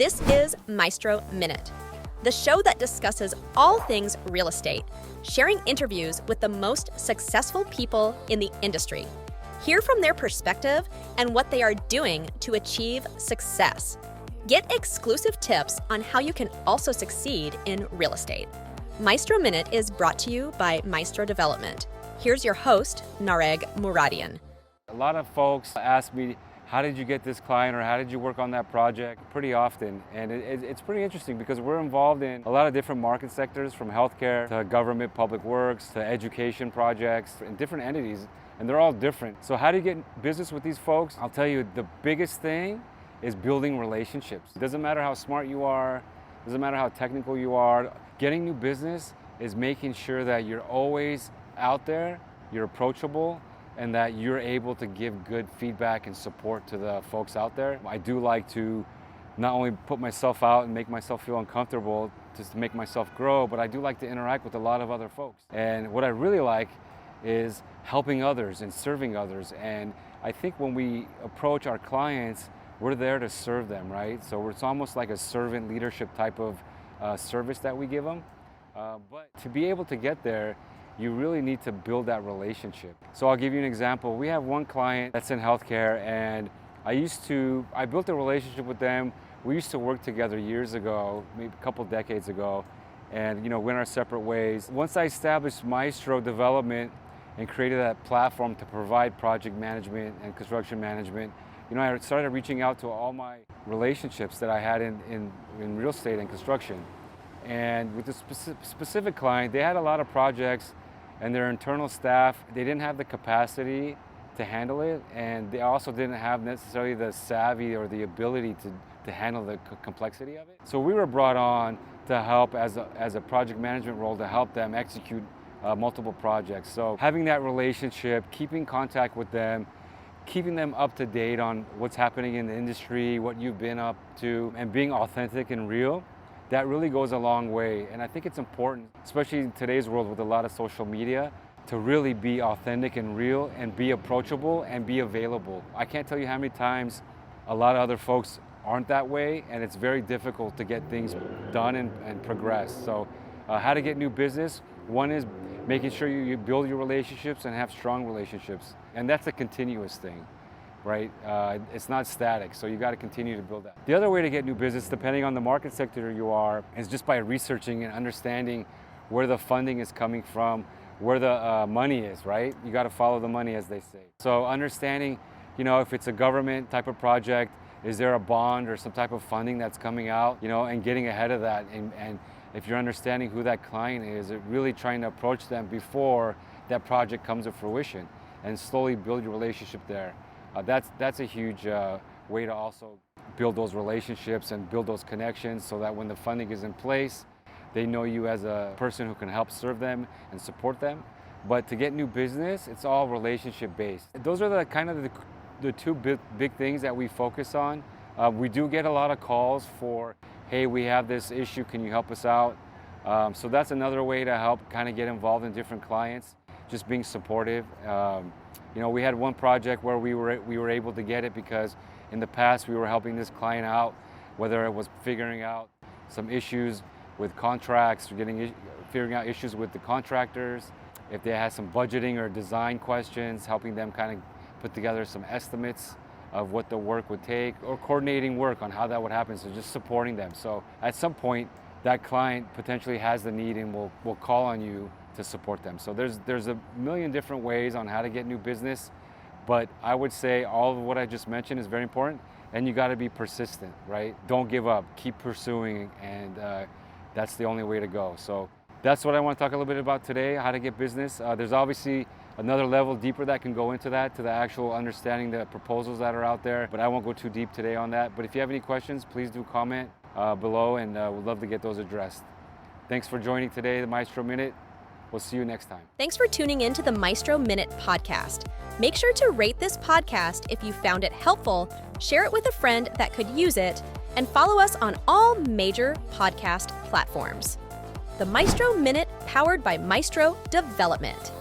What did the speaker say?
This is Maestro Minute, the show that discusses all things real estate, sharing interviews with the most successful people in the industry. Hear from their perspective and what they are doing to achieve success. Get exclusive tips on how you can also succeed in real estate. Maestro Minute is brought to you by Maestro Development. Here's your host, Nareg Mouradian. A lot of folks ask me, how did you get this client or how did you work on that project pretty often? And it's pretty interesting because we're involved in a lot of different market sectors, from healthcare to government, public works, to education projects, and different entities, and they're all different. So how do you get business with these folks? I'll tell you, the biggest thing is building relationships. It doesn't matter how smart you are, doesn't matter how technical you are. Getting new business is making sure that you're always out there, you're approachable, and that you're able to give good feedback and support to the folks out there. I do like to not only put myself out and make myself feel uncomfortable just to make myself grow, but I do like to interact with a lot of other folks. And what I really like is helping others and serving others. And I think when we approach our clients, we're there to serve them, right? So it's almost like a servant leadership type of service that we give them. But to be able to get there, you really need to build that relationship. So I'll give you an example. We have one client that's in healthcare, and I built a relationship with them. We used to work together years ago, maybe a couple decades ago, and went our separate ways. Once I established Maestro Development and created that platform to provide project management and construction management, I started reaching out to all my relationships that I had in real estate and construction. And with this specific client, they had a lot of projects, and their internal staff, they didn't have the capacity to handle it, and they also didn't have necessarily the savvy or the ability to handle the complexity of it. So we were brought on to help as a project management role to help them execute multiple projects. So having that relationship, keeping contact with them, keeping them up to date on what's happening in the industry, what you've been up to, and being authentic and real, that really goes a long way. And I think it's important, especially in today's world with a lot of social media, to really be authentic and real and be approachable and be available. I can't tell you how many times a lot of other folks aren't that way, and it's very difficult to get things done and progress. So how to get new business? One is making sure you build your relationships and have strong relationships. And that's a continuous thing, right? It's not static, so you got to continue to build that. The other way to get new business, depending on the market sector you are, is just by researching and understanding where the funding is coming from, where the money is, right? You got to follow the money, as they say. So understanding, if it's a government type of project, is there a bond or some type of funding that's coming out, and getting ahead of that. And if you're understanding who that client is, really trying to approach them before that project comes to fruition and slowly build your relationship there. That's a huge way to also build those relationships and build those connections, so that when the funding is in place, they know you as a person who can help serve them and support them. But to get new business, it's all relationship based. Those are the two big things that we focus on. We do get a lot of calls for, hey, we have this issue, can you help us out? So that's another way to help kind of get involved in different clients, just being supportive. We had one project where we were able to get it because in the past we were helping this client out, whether it was figuring out some issues with contracts, or figuring out issues with the contractors, if they had some budgeting or design questions, helping them kind of put together some estimates of what the work would take, or coordinating work on how that would happen, so just supporting them. So at some point, that client potentially has the need and will call on you to support them. So there's a million different ways on how to get new business, but I would say all of what I just mentioned is very important, and you got to be persistent, right? Don't give up, keep pursuing, and that's the only way to go. So that's what I want to talk a little bit about today, how to get business. There's obviously another level deeper that can go into that, to the actual understanding the proposals that are out there, but I won't go too deep today on that. But if you have any questions, please do comment below, and we'd love to get those addressed. Thanks for joining today, the Maestro Minute. We'll see you next time. Thanks for tuning in to the Maestro Minute podcast. Make sure to rate this podcast if you found it helpful, share it with a friend that could use it, and follow us on all major podcast platforms. The Maestro Minute, powered by Maestro Development.